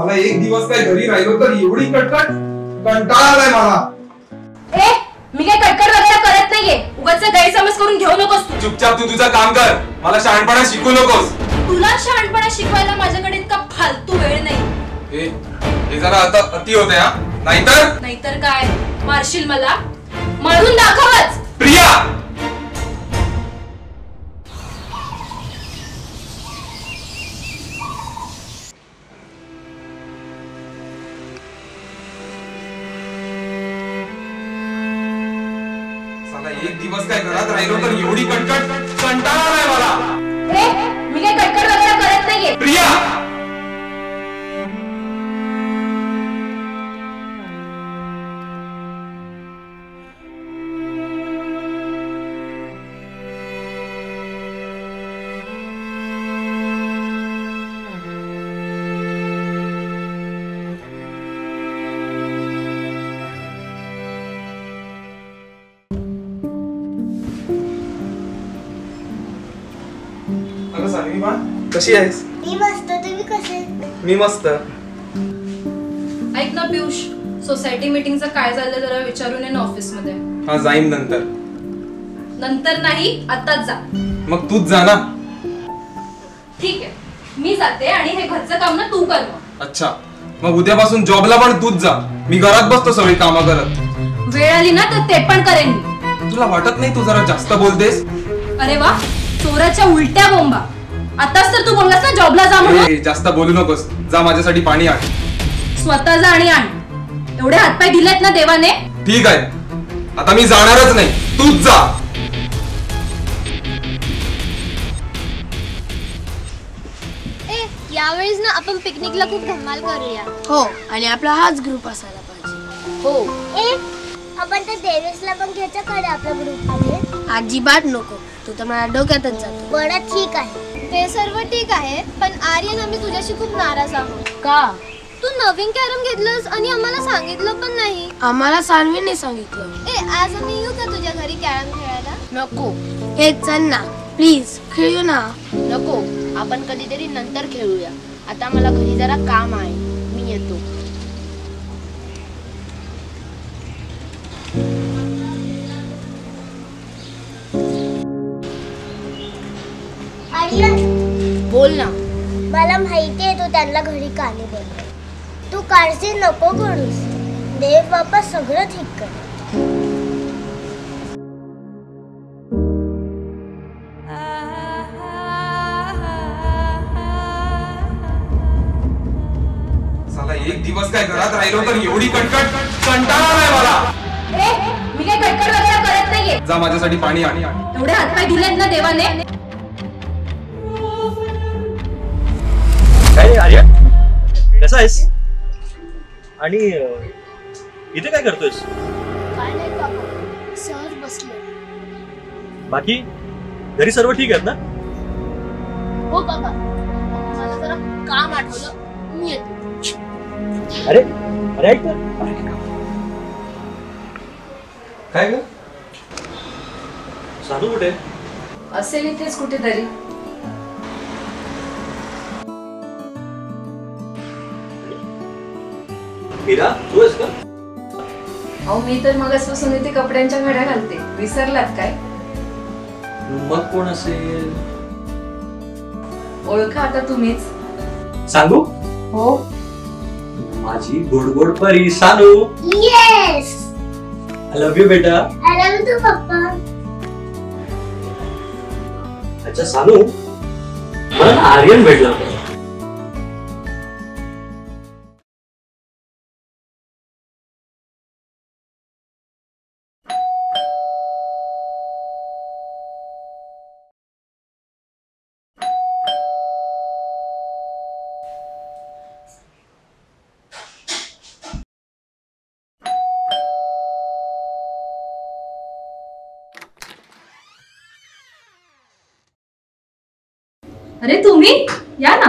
साला एक दिवस काय घरी राहिलो तर एवढी कटकट, कंटाळा आलाय मला. मी काय कटकट वगैरे करत नाहीये. उगाच गैरसमज करून घेऊ नकोस तू. चुपचाप तू तुझं काम कर, मला शहाणपणा शिकू नकोस. तुला शहाणपणा शिकवायला माझ्याकडे इतका फालतू वेळ नाही. हे जरा आता अति होते हा. नाहीतर काय मारशील मला? मारून दाखवच. प्रिया, एक दिवस काय घरात राहिलो तर एवढी कटकट, कंटाळा आलाय मला. मी काय कटकट वगैरे करत नाहीये. प्रिया, कशी आहेस? मी मस्त. तुम्ही कसे? मी मस्त. ऐक ना पियुष, सोसायटी मीटिंगचं काय झालं जरा विचारून ये ना ऑफिस मध्ये. हा, जाईन नंतर. नंतर नाही, आताच जा. मग तूच जा ना. ठीक आहे, मी जाते आणि हे घरचं काम ना तू कर. अच्छा, मग उद्यापासून जॉबला पण तूच जा. मी घरात बसतो सगळी कामं करत. वेळ आली ना तर ते पण करेन मी. तुला वाटत नाही तू जरा जास्त बोलतेस? अरे वा, चोराच्या उलट्या बोंबा. आताच तर तू बोललास ना जॉबला जा म्हणून. जास्त बोलू नकोस. जा माझ्यासाठी पाणी आण. स्वतः जा आणि आण. एवढे हातपाय दिलेत ना देवाने. ठीक आहे, आता मी जाणारच नाही. तूच जा. यावेळेस ना आपण पिकनिकला खूप धमाल करूया. हो, आणि आपला हाच ग्रुप असायला पाहिजे. हो. आपण तर देवेशला पण घ्यायचं का आपल्या ग्रुप मध्ये? अजिबात नको. तू तर मला डोक्यातच जातो. बरं ठीक आहे. ते सर्व ठीक आहे, पण आर्यन आम्ही तुझ्याशी खूप नाराज आहोत. का? तू नवीन कॅरम घेतलंस आणि आम्हाला सांगितलं पण नाही. आम्हाला सानवीने सांगितलं. आज आम्ही येऊ का तुझ्या घरी कॅरम खेळायला? नको. हे चल ना प्लीज, खेळू ना. नको, आपण कधीतरी नंतर खेळूया. आता मला घरी जरा काम आहे, मी येतो. बोल ना. मला माहिती आहे तू त्यांना घरी का नाही बोलतो. तू काळजी नको करूस. देव बाप्पा सगळं ठीक कर. साला एक दिवस काय घरात राहिलो तर एवढी कटकट, कंटाळा आलाय मला. मी काय कटकट वगैरे करत नाहीये. जा माझ्यासाठी पाणी आण. एवढे हातपाय दिलेत ना देवाने. काय आर्या, कसा आहेस? आणि इथे काय करतोयस? काय नाही बाबा, सहज बसले. बाकी घरी सर्व ठीक आहेत ना? हो बाबा, मला जरा काम आठवलं, मी येतो. अरे अरे ऐक ना. काय ग? सानू कुठे? असेल इथेच कुठेतरी. मीरा, तू आहेस का? अहो, मी तर मगाचपासून इथे कपड्यांच्या घड्या घालते. विसरलात काय? मग कोण असेल? ओळखा आता तुम्हीच. सांगू? हो. माझी गोड गोड परी Sanu. Yes, I love you बेटा. आय लव्ह यू पप्पा. अच्छा सानू, मला आर्यन भेटला होता. अरे तुम्ही या ना.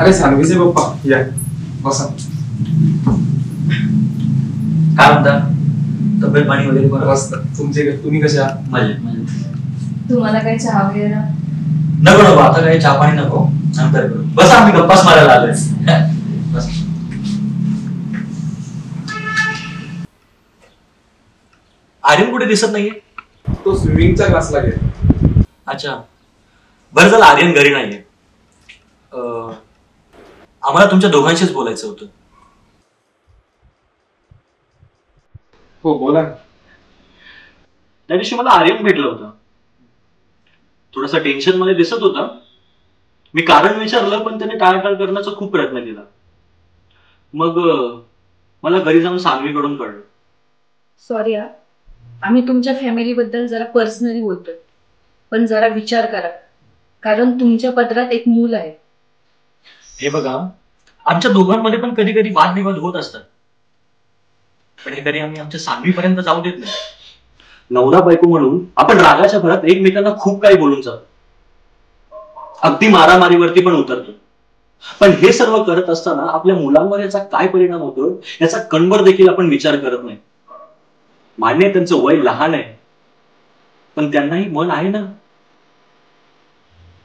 अरे सानवीचे पप्पा या, बसा. काय म्हणता? तब्येत पाणी वगैरे बरं? मस्त. तुम्ही कसे आहात? मजेत. तुम्हाला काही चहा वगैरे? नको नको, आता काही चहा पाणी नको, नंतर करू. बस आम्ही गप्पाच मारायला आलोय. बस. आर्यन कुठे दिसत नाहीये? तो स्विमिंगच्या क्लासला गेला. अच्छा, बरं झालं आर्यन घरी नाहीये. आम्हाला तुमच्या दोघांशीच बोलायचं होतं. हो बोला. त्या दिवशी मला आर्यन भेटलं होतं. थोडासा टेन्शन मध्ये दिसत होता. मी कारण विचारलं पण त्याने टाळाटाळ करण्याचा खूप प्रयत्न केला. मग मला घरी जाऊन सानवीकडून कळलं. सॉरी हा, आम्ही तुमच्या फॅमिली बद्दल जरा पर्सनली बोलतोय, पण जरा विचार करा, कारण तुमच्या पदरात एक मूल आहे. हे बघा, आमच्या दोघांमध्ये पण कधी कधी वादविवाद होत असतात, पण हे कधी आम्ही आमच्या सानवीपर्यंत जाऊ देत नाही. नवरा बायको म्हणून आपण रागाच्या भरात एकमेकांना खूप काही बोलून जातो, अगदी मारामारीवरती पण उतरतो. पण हे सर्व करत असताना आपल्या मुलांवर याचा काय परिणाम होतो याचा कणभर देखील आपण विचार करत नाही. मान्य आहे त्यांचं वय लहान आहे, पण त्यांनाही मन आहे ना,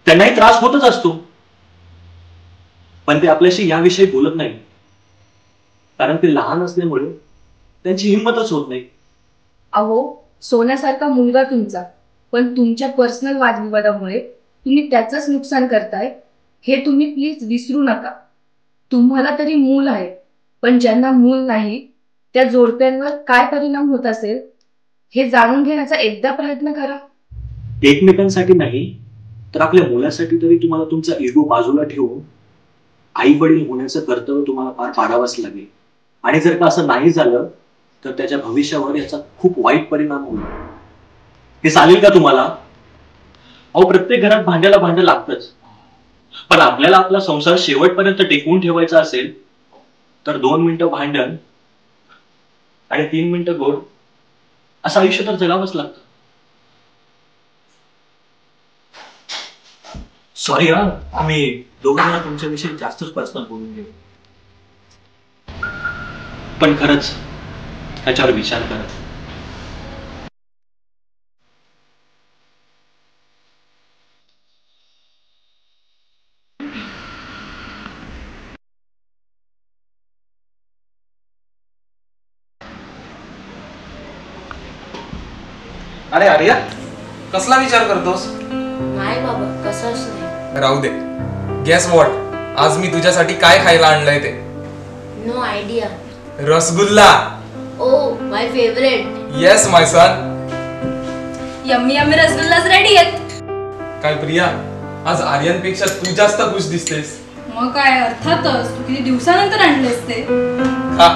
त्यांनाही त्रास होतच असतो. पण ते आपल्याशी याविषयी बोलत नाही, कारण ते लहान असल्यामुळे त्यांची हिंमतच होत नाही. अहो, सोन्यासारखा मुलगा तुमचा, पण तुमच्या पर्सनल वादविवादामुळे तुम्ही त्याचंच नुकसान करताय, हे तुम्ही प्लीज विसरू नका. तुम्हाला तरी मूल आहे, पण ज्यांना मूल नाही त्या जोडप्यांवर काय परिणाम होत असेल हे जाणून घेण्याचा एकदा प्रयत्न करा. एकमेकांसाठी नाही तर आपल्या मुलासाठी तरी तुम्हाला तुमचा इगो बाजूला ठेवून आई वडील होण्याचं कर्तव्य तुम्हाला पार पाडावंच लागेल. आणि जर का असं नाही झालं तर त्याच्या भविष्यावर याचा खूप वाईट परिणाम होईल. हे चालेल का तुम्हाला? अहो, प्रत्येक घरात भांड्याला भांडं लागतंच, पण आपल्याला आपला संसार शेवटपर्यंत टिकवून ठेवायचा असेल तर 2 मिनिटं भांडण आणि 3 मिनिटं गोड असं आयुष्य तर जगावंच लागतं. सॉरी हा, आम्ही दोघांना तुमच्याविषयी जास्तच पर्सनल बोलून गेलो, पण खरंच त्याच्यावर विचार करा. अरे आर्या, कसला विचार करतोस? नाही बाबा, कसंच नाही. राहू दे. गेस वॉट, आज मी तुझ्यासाठी काय खायला आणलंय ते? No idea. Rasgulla. Oh my favourite. Yes my son. Yummy yummy रसगुल्लाच रेडी आहेत. काय प्रिया, आज आर्यनपेक्षा तू जास्त खुश दिसतेस. मग काय, अर्थातच, तू किती दिवसानंतर आणलेस ते. खा.